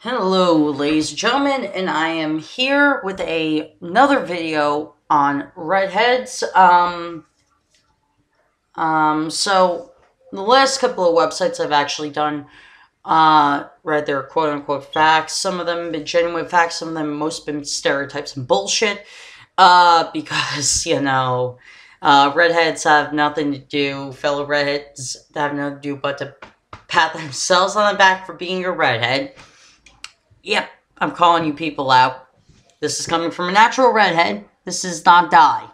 Hello, ladies and gentlemen, and I am here with another video on redheads. So the last couple of websites I've actually done, read their quote-unquote facts. Some of them have been genuine facts, some of them most been stereotypes and bullshit, because, redheads have nothing to do, fellow redheads have nothing to do but to pat themselves on the back for being a redhead. Yep, I'm calling you people out. This is coming from a natural redhead. This is not dye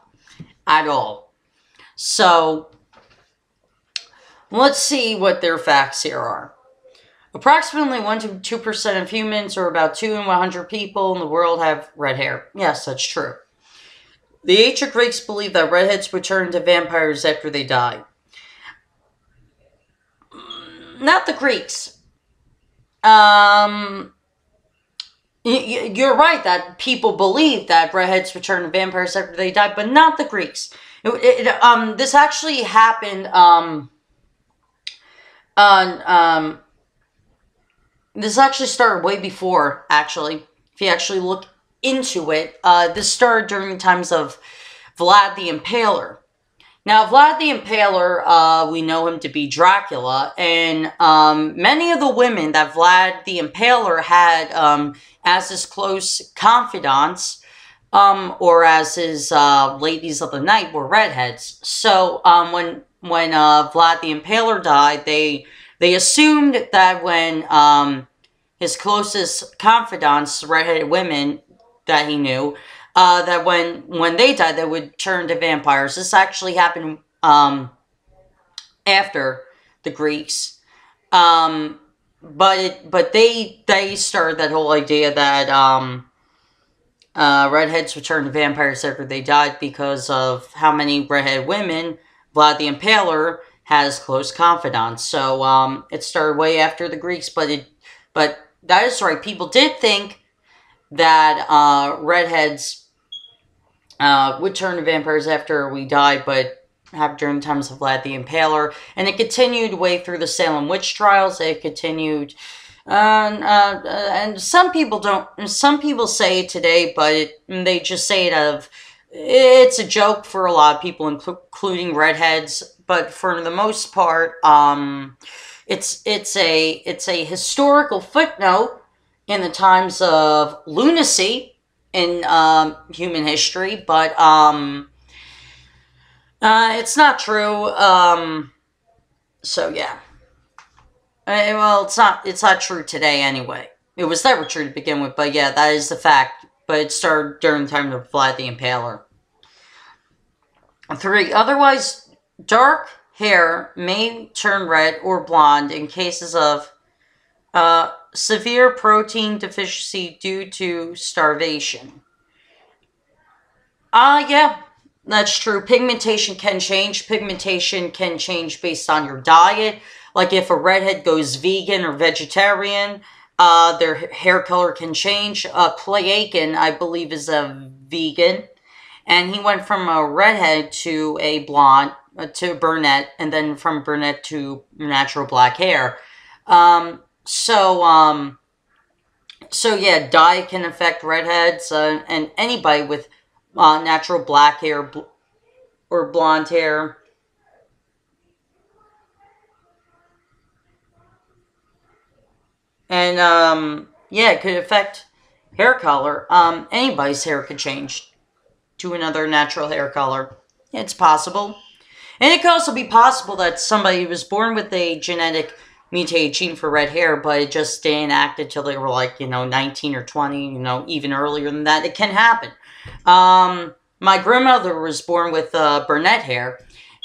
at all. So, let's see what their facts here are. Approximately 1 to 2% of humans, or about 2 in 100 people in the world, have red hair. Yes, that's true. The ancient Greeks believed that redheads would turn into vampires after they die. Not the Greeks. You're right that people believe that redheads would turn to vampires after they die, but not the Greeks. This actually happened. This actually started way before. Actually, if you actually look into it, this started during the times of Vlad the Impaler. Now, Vlad the Impaler, we know him to be Dracula, and many of the women that Vlad the Impaler had as his close confidants, or as his ladies of the night, were redheads. So, when Vlad the Impaler died, they assumed that when his closest confidants, redheaded women that he knew, that when they died, they would turn to vampires. This actually happened after the Greeks, but they started that whole idea that redheads would turn to vampires after they died because of how many redhead women Vlad the Impaler has close confidants. So it started way after the Greeks, but that is right. People did think that redheads would turn to vampires after we died, but happened during the times of Vlad the Impaler, and it continued way through the Salem witch trials. It continued, and some people don't. Some people say it today, but they just say it's a joke for a lot of people, including redheads. But for the most part, it's a historical footnote in the times of lunacy in human history, but it's not true. So yeah. Well, it's not true today anyway. It was never true to begin with, but yeah, that is the fact. But it started during the time of Vlad the Impaler. 3. Otherwise, dark hair may turn red or blonde in cases of severe protein deficiency due to starvation. Yeah, that's true. Pigmentation can change. Pigmentation can change based on your diet. Like if a redhead goes vegan or vegetarian, their hair color can change. Clay Aiken, I believe, is a vegan. And he went from a redhead to a blonde, to brunette, and then from brunette to natural black hair. So yeah, dye can affect redheads, and anybody with natural black hair or blonde hair. And yeah, it could affect hair color. Anybody's hair could change to another natural hair color. It's possible. And it could also be possible that somebody was born with a genetic mutated gene for red hair, but it just didn't act until they were like, 19 or 20, even earlier than that. It can happen. My grandmother was born with brunette hair,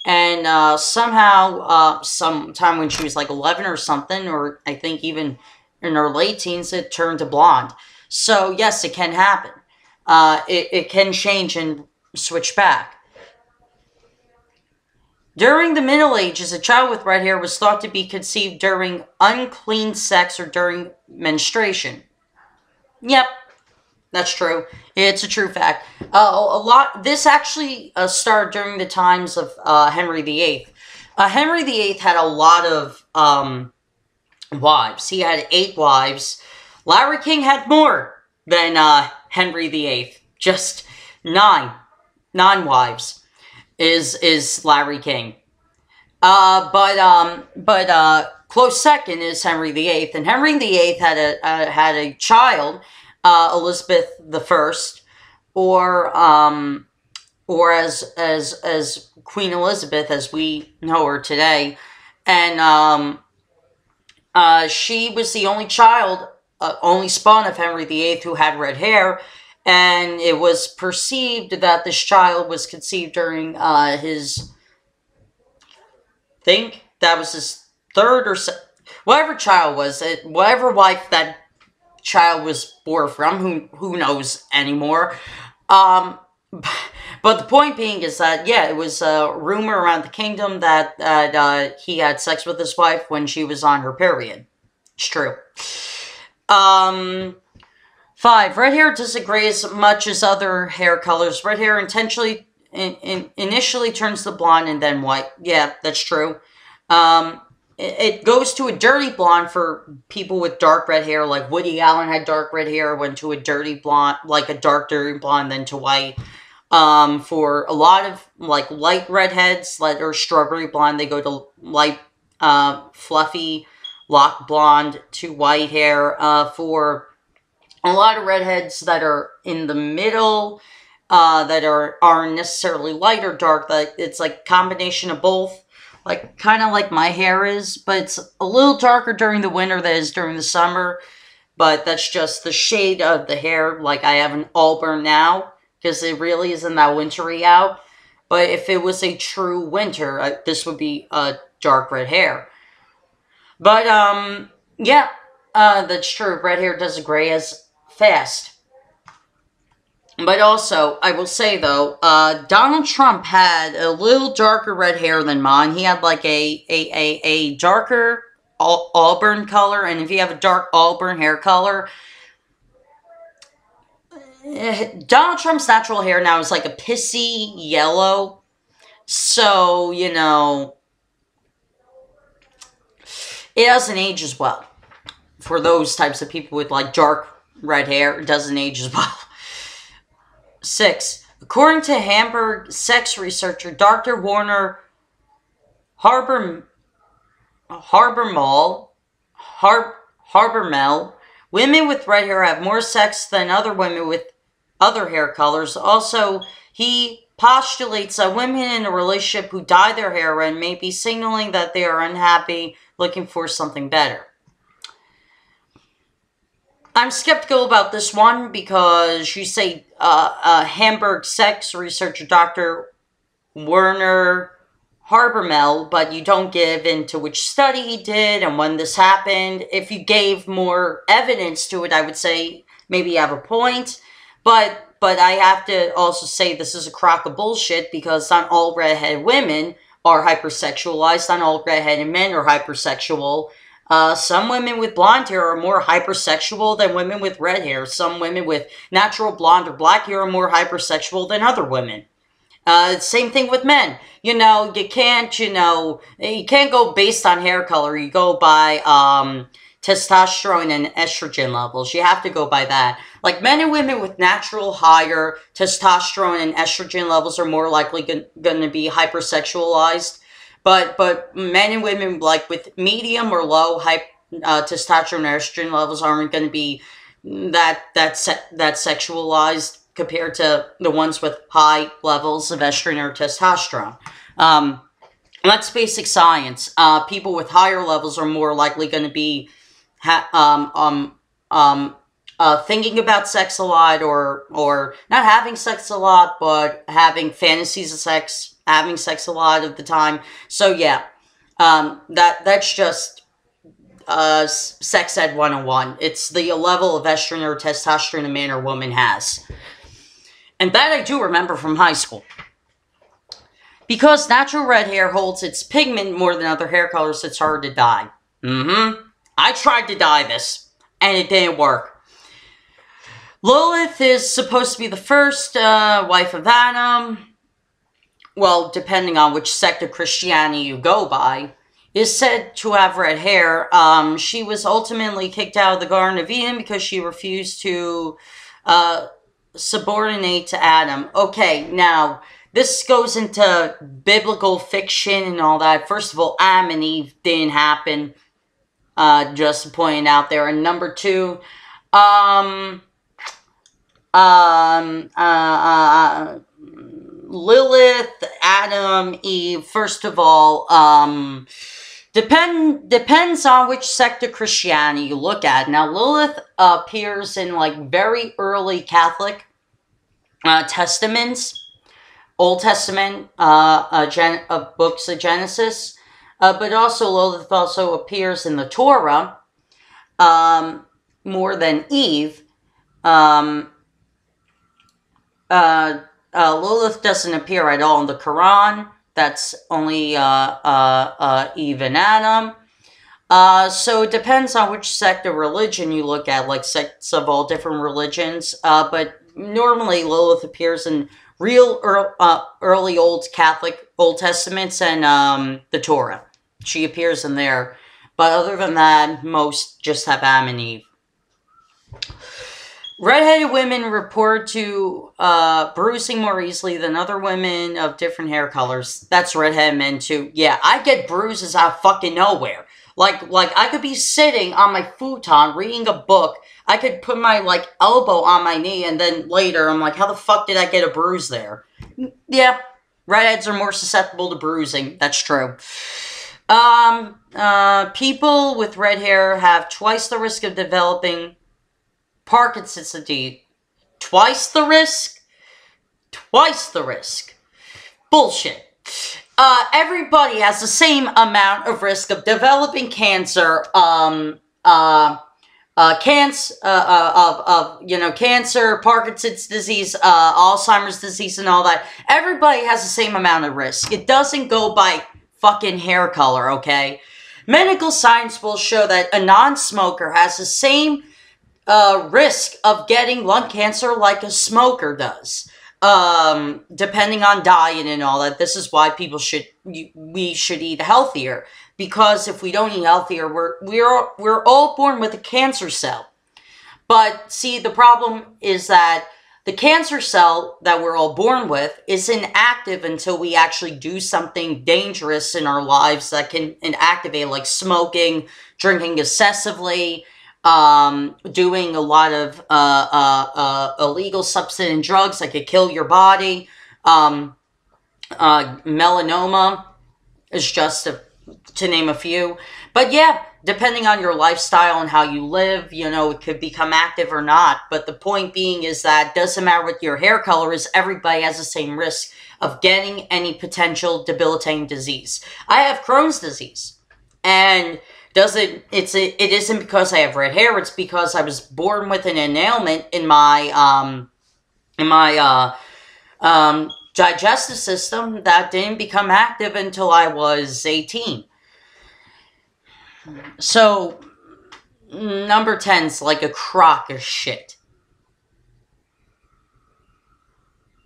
and somehow, sometime when she was like 11 or something, or I think even in her late teens, it turned to blonde. So yes, it can happen. It can change and switch back. During the Middle Ages, a child with red hair was thought to be conceived during unclean sex or during menstruation. Yep, that's true. It's a true fact. This actually started during the times of Henry VIII. Henry VIII had a lot of wives. He had 8 wives. Larry King had more than Henry VIII. Just nine wives is Larry King. But close second is Henry VIII, and Henry VIII had a child, Elizabeth the First, or as Queen Elizabeth as we know her today, and she was the only child, only spawn of Henry VIII who had red hair, and it was perceived that this child was conceived during his, think that was his third or whatever child was it, whatever wife that child was born from, who knows anymore. But the point being is that, yeah, it was a rumor around the kingdom that he had sex with his wife when she was on her period. It's true. 5. Red hair doesn't gray as much as other hair colors. Red hair intentionally initially turns to blonde and then white. Yeah, that's true. It goes to a dirty blonde for people with dark red hair, like Woody Allen had dark red hair, went to a dirty blonde, like a dark dirty blonde, then to white. For a lot of like light redheads, or strawberry blonde, they go to light, fluffy, lock blonde to white hair. For a lot of redheads that are in the middle, that aren't necessarily light or dark, that it's like combination of both. Like, kind of like my hair is, but it's a little darker during the winter than it is during the summer. But that's just the shade of the hair. Like, I have an auburn now, because it really isn't that wintry out. But if it was a true winter, this would be dark red hair. But, yeah, that's true. Red hair doesn't gray as fast. But also, I will say, though, Donald Trump had a little darker red hair than mine. He had, like, a darker auburn color. And if you have a dark auburn hair color, Donald Trump's natural hair now is, like, a pissy yellow. So, you know, it doesn't age as well. For those types of people with, like, dark red hair, it doesn't age as well. 6. According to Hamburg sex researcher Dr. Warner Habermel, women with red hair have more sex than other women with other hair colors. Also, he postulates that women in a relationship who dye their hair red may be signaling that they are unhappy, looking for something better. I'm skeptical about this one because you say Hamburg sex researcher Dr. Werner Habermel, but you don't give into which study he did and when this happened. If you gave more evidence to it, I would say maybe you have a point. But I have to also say this is a crock of bullshit because not all redheaded women are hypersexualized. Not all redheaded men are hypersexual. Some women with blonde hair are more hypersexual than women with red hair. Some women with natural blonde or black hair are more hypersexual than other women. Same thing with men. You know, you can't go based on hair color. You go by testosterone and estrogen levels. You have to go by that. Like, men and women with natural higher testosterone and estrogen levels are more likely going to be hypersexualized. But men and women, like, with medium or low testosterone and estrogen levels aren't going to be that sexualized compared to the ones with high levels of estrogen or testosterone. That's basic science. People with higher levels are more likely going to be thinking about sex a lot, or not having sex a lot, but having fantasies of sex. Having sex a lot of the time. So yeah, that's just sex ed 101. It's the level of estrogen or testosterone a man or woman has. And that I do remember from high school. Because natural red hair holds its pigment more than other hair colors, it's hard to dye. I tried to dye this, and it didn't work. Lilith is supposed to be the first wife of Adam. Well, depending on which sect of Christianity you go by. is said to have red hair. She was ultimately kicked out of the Garden of Eden because she refused to subordinate to Adam. Okay, now, this goes into biblical fiction and all that. First of all, Adam and Eve didn't happen. Just pointing out there. And number two, Lilith, Adam, Eve, first of all, depends on which sect of Christianity you look at. Now, Lilith appears in, like, very early Catholic testaments, Old Testament books of Genesis, but also Lilith also appears in the Torah more than Eve. Lilith doesn't appear at all in the Quran. That's only Eve and Adam. So it depends on which sect of religion you look at, like sects of all different religions. But normally Lilith appears in real early Old Catholic Old Testaments and the Torah. She appears in there. But other than that, most just have Adam and Eve. Redheaded women report to bruising more easily than other women of different hair colors. That's redheaded men too. Yeah, I get bruises out of fucking nowhere. Like I could be sitting on my futon reading a book. I could put my, like, elbow on my knee, and then later I'm like, how the fuck did I get a bruise there? Yeah, redheads are more susceptible to bruising. That's true. People with red hair have twice the risk of developing Parkinson's disease. Twice the risk? Twice the risk. Bullshit. Everybody has the same amount of risk of developing cancer, cancer, Parkinson's disease, Alzheimer's disease, and all that. Everybody has the same amount of risk. It doesn't go by fucking hair color, okay? Medical science will show that a non-smoker has the same risk of getting lung cancer like a smoker does. Depending on diet and all that. This is why we should eat healthier. Because if we don't eat healthier, we're all born with a cancer cell. But see, the problem is that the cancer cell that we're all born with is inactive until we actually do something dangerous in our lives that can inactivate, like smoking, drinking excessively, doing a lot of illegal substance and drugs that could kill your body. Melanoma is just to name a few. But yeah, depending on your lifestyle and how you live, it could become active or not. But the point being is that it doesn't matter what your hair color is, everybody has the same risk of getting any potential debilitating disease. I have Crohn's disease, and it isn't because I have red hair. It's because I was born with an ailment in my digestive system that didn't become active until I was 18. So number 10's like a crock of shit.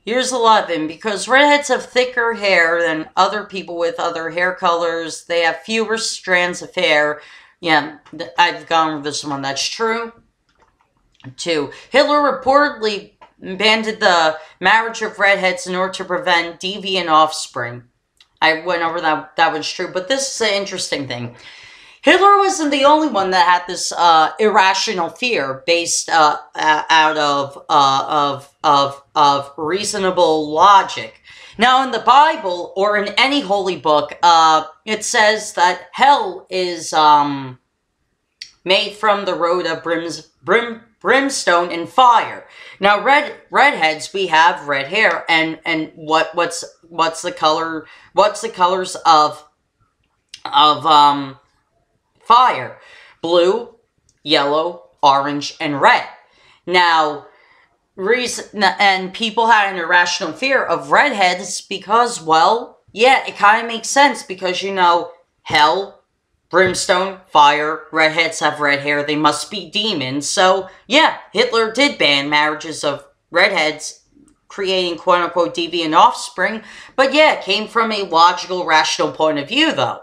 Here's 11. Because redheads have thicker hair than other people with other hair colors, they have fewer strands of hair. Yeah, I've gone over this one. That's true. 2. Hitler reportedly banned the marriage of redheads in order to prevent deviant offspring. I went over that. That was true. But this is an interesting thing. Hitler wasn't the only one that had this irrational fear based out of reasonable logic. Now, in the Bible or in any holy book, it says that hell is made from the road of brimstone and fire. Now, redheads, we have red hair, and what's the color? What's the colors of fire? Blue, yellow, orange, and red. Now, and people had an irrational fear of redheads because, well, yeah, it kind of makes sense because, hell, brimstone, fire, redheads have red hair, they must be demons. So, yeah, Hitler did ban marriages of redheads, creating quote-unquote deviant offspring. But yeah, it came from a logical, rational point of view, though.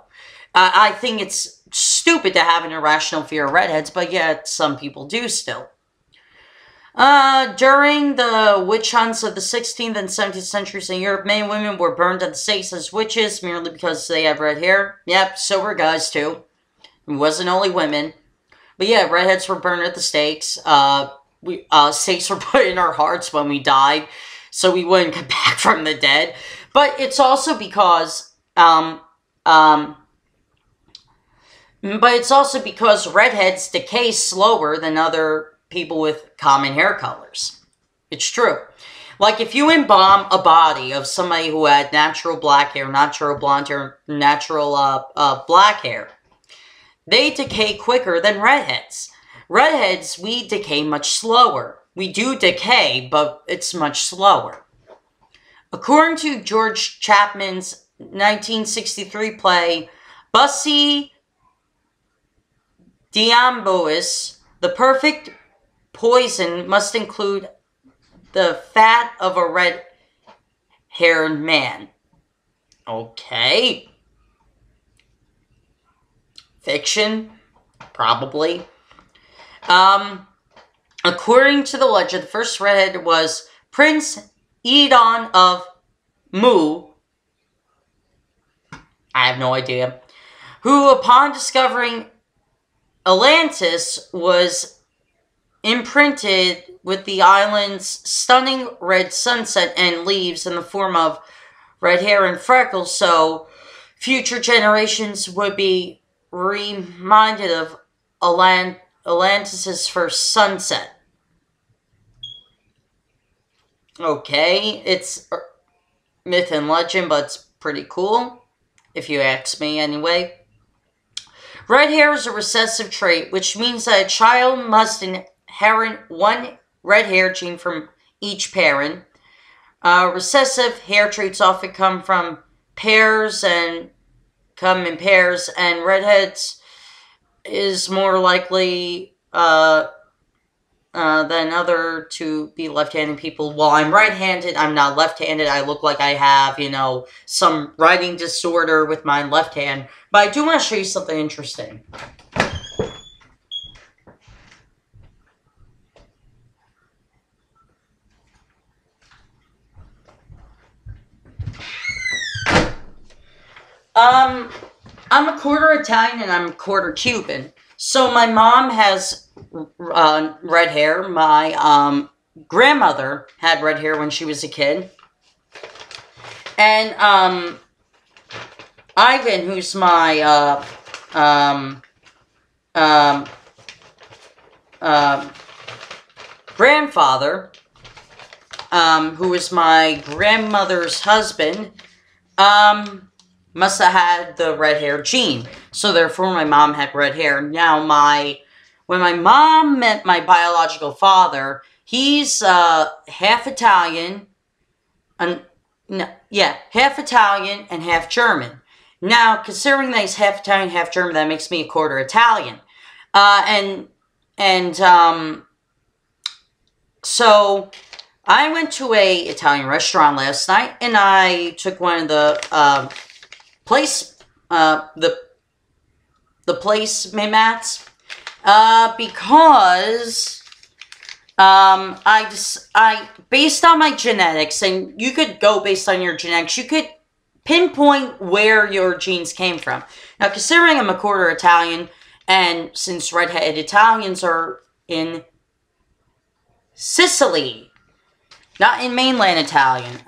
I think it's stupid to have an irrational fear of redheads, but yet some people do still. During the witch hunts of the 16th and 17th centuries in Europe, many women were burned at the stakes as witches merely because they had red hair. Yep, so were guys too. It wasn't only women. But yeah, redheads were burned at the stakes. Stakes were put in our hearts when we died, so we wouldn't come back from the dead. But it's also because, redheads decay slower than other people with common hair colors. It's true. Like, if you embalm a body of somebody who had natural black hair, natural blonde hair, natural black hair, they decay quicker than redheads. Redheads, we decay much slower. We do decay, but it's much slower. According to George Chapman's 1963 play, Bussy Diambois, the perfect poison must include the fat of a red-haired man. Okay. Fiction? Probably. According to the legend, the first redhead was Prince Edon of Mu. I have no idea. Who, upon discovering Atlantis, was imprinted with the island's stunning red sunset and leaves in the form of red hair and freckles, so future generations would be reminded of Atlantis' first sunset. Okay, it's myth and legend, but it's pretty cool, if you ask me anyway. Red hair is a recessive trait, which means that a child must inherit one red hair gene from each parent. Recessive hair traits often come in pairs, and redheads is more likely than other to be left-handed people. While I'm right-handed, I'm not left-handed. I look like I have, some writing disorder with my left hand. But I do want to show you something interesting. I'm a quarter Italian and I'm a quarter Cuban. So my mom has red hair. My grandmother had red hair when she was a kid. And Ivan, who's my grandfather, who is my grandmother's husband, must have had the red hair gene. So therefore my mom had red hair. Now when my mom met my biological father, he's half Italian, half Italian and half German. Now, considering that he's half Italian, half German, that makes me a quarter Italian. So I went to a Italian restaurant last night, and I took one of the placemats, because I based on my genetics, and you could go based on your genetics, you could pinpoint where your genes came from. Now, considering I'm a quarter Italian, and since redheaded Italians are in Sicily, not in mainland Italian,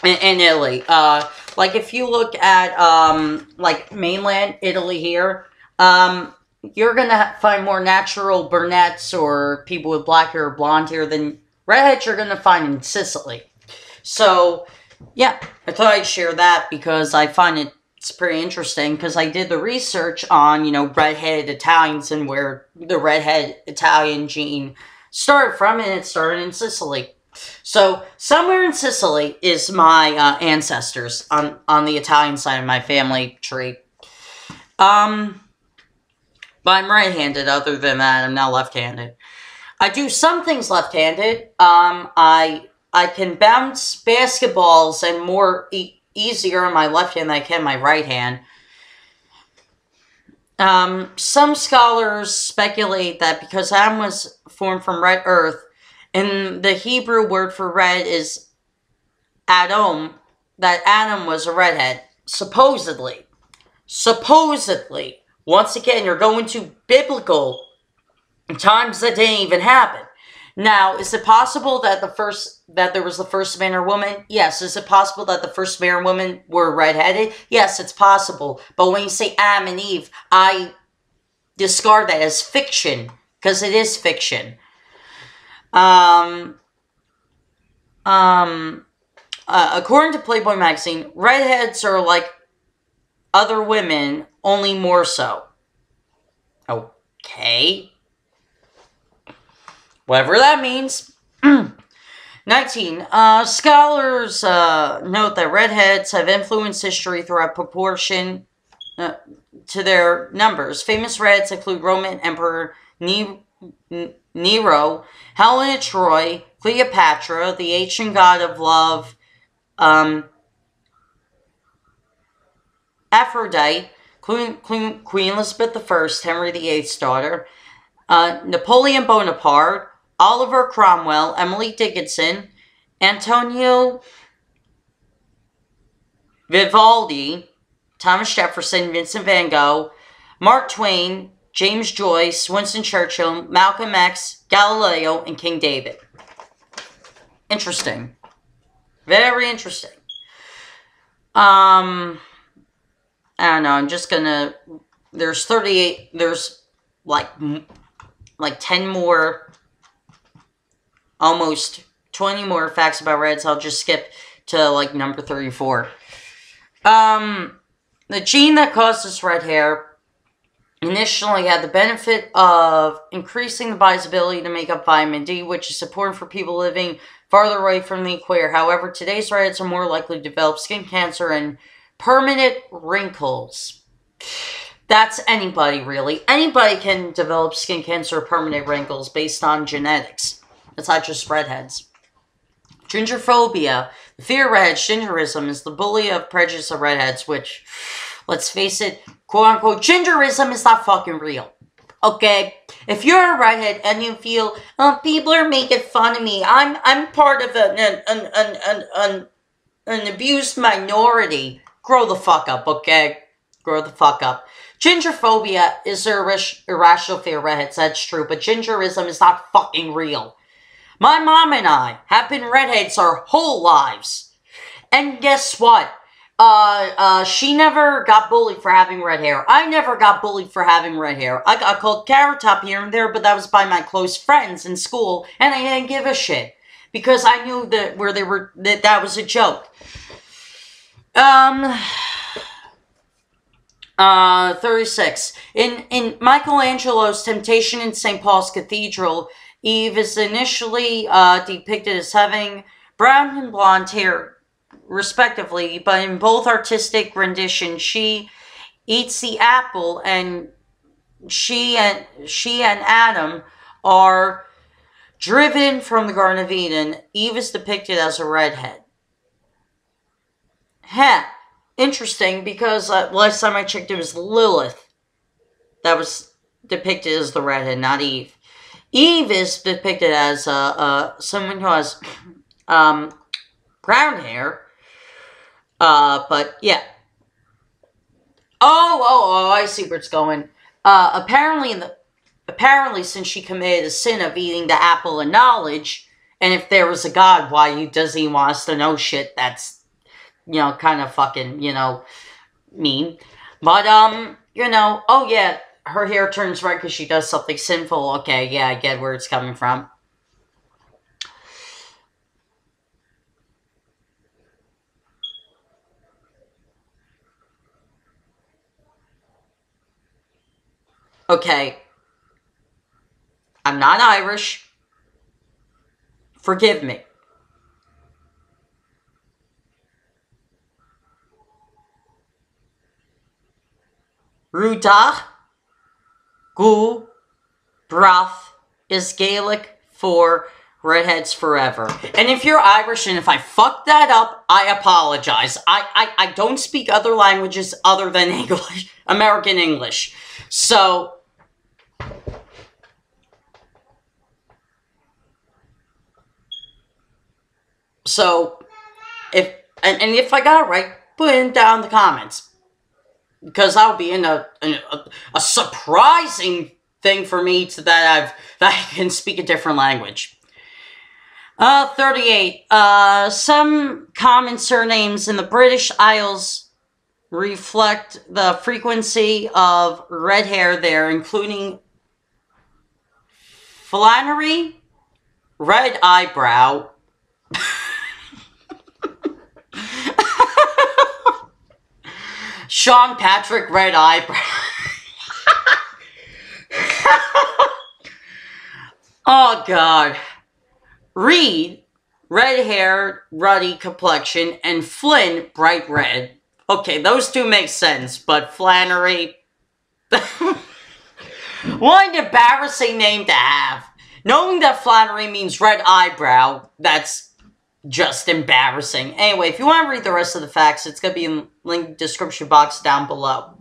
in Italy. Like, if you look at, like, mainland Italy here, you're gonna find more natural brunettes or people with black hair or blonde hair than redheads you're gonna find in Sicily. So, yeah, I thought I'd share that because I find it's pretty interesting, because I did the research on, redheaded Italians and where the redhead Italian gene started from, and it started in Sicily. So, somewhere in Sicily is my ancestors on the Italian side of my family tree. But I'm right-handed. Other than that, I'm not left-handed. I do some things left-handed. I can bounce basketballs and more easier on my left hand than I can my right hand. Some scholars speculate that because Adam was formed from red earth, and the Hebrew word for red is Adam, that Adam was a redhead. Supposedly. Supposedly. Once again, you're going to biblical times that didn't even happen. Now, is it possible that there was the first man or woman? Yes. Is it possible that the first man or woman were redheaded? Yes, it's possible. But when you say Adam and Eve, I discard that as fiction, because it is fiction. According to Playboy magazine, redheads are like other women, only more so. Okay. Whatever that means. 19. Scholars note that redheads have influenced history throughout proportion to their numbers. Famous redheads include Roman Emperor Nero, Helen of Troy, Cleopatra, the ancient god of love, Aphrodite, Queen Elizabeth I, Henry VIII's daughter, Napoleon Bonaparte, Oliver Cromwell, Emily Dickinson, Antonio Vivaldi, Thomas Jefferson, Vincent van Gogh, Mark Twain, James Joyce, Winston Churchill, Malcolm X, Galileo, and King David. Interesting. Very interesting. I don't know, I'm just gonna, there's 38, there's like 10 more, almost 20 more facts about reds. I'll just skip to like number 34. The gene that causes red hair initially had the benefit of increasing the body's ability to make up vitamin D, which is important for people living farther away from the equator. However, today's redheads are more likely to develop skin cancer and permanent wrinkles. That's anybody, really. Anybody can develop skin cancer or permanent wrinkles based on genetics. It's not just redheads. Gingerphobia. The fear of redheads. Gingerism is the bully of prejudice of redheads, which, let's face it, quote-unquote, gingerism is not fucking real. Okay? If you're a redhead and you feel, oh, people are making fun of me, I'm part of an abused minority, grow the fuck up, okay? Grow the fuck up. Gingerphobia is irrational fear of redheads, that's true, but gingerism is not fucking real. My mom and I have been redheads our whole lives. And guess what? She never got bullied for having red hair. I never got bullied for having red hair. I got called Carrot Top here and there, but that was by my close friends in school, and I didn't give a shit. Because I knew that was a joke. 36. In Michelangelo's Temptation in St. Paul's Cathedral, Eve is initially depicted as having brown and blonde hair, respectively, but in both artistic renditions, she eats the apple, and she and Adam are driven from the Garden of Eden. Eve is depicted as a redhead. Interesting, because last time I checked, it was Lilith that was depicted as the redhead, not Eve. Eve is depicted as someone who has brown hair, but yeah. Oh, I see where it's going. Apparently, since she committed the sin of eating the apple of knowledge, and if there was a God, why does he want us to know shit? That's, kind of fucking, mean. But, oh yeah, her hair turns red because she does something sinful. Okay, yeah, I get where it's coming from. Okay. I'm not Irish. Forgive me. Rúdach Gu Brath is Gaelic for Redheads forever. And if you're Irish and if I fucked that up, I apologize. I don't speak other languages other than English, American English. So, if if I got it right, put it down in the comments. Because that would be a surprising thing for me that I can speak a different language. 38. Some common surnames in the British Isles reflect the frequency of red hair there, including Flannery, Red Eyebrow, Sean Patrick, Red Eyebrow. Oh, God. Reed, red hair, ruddy complexion, and Flynn, bright red. Okay, those two make sense, but Flannery... What an embarrassing name to have. Knowing that Flannery means red eyebrow, that's just embarrassing. Anyway, if you want to read the rest of the facts, it's going to be in the link description box down below.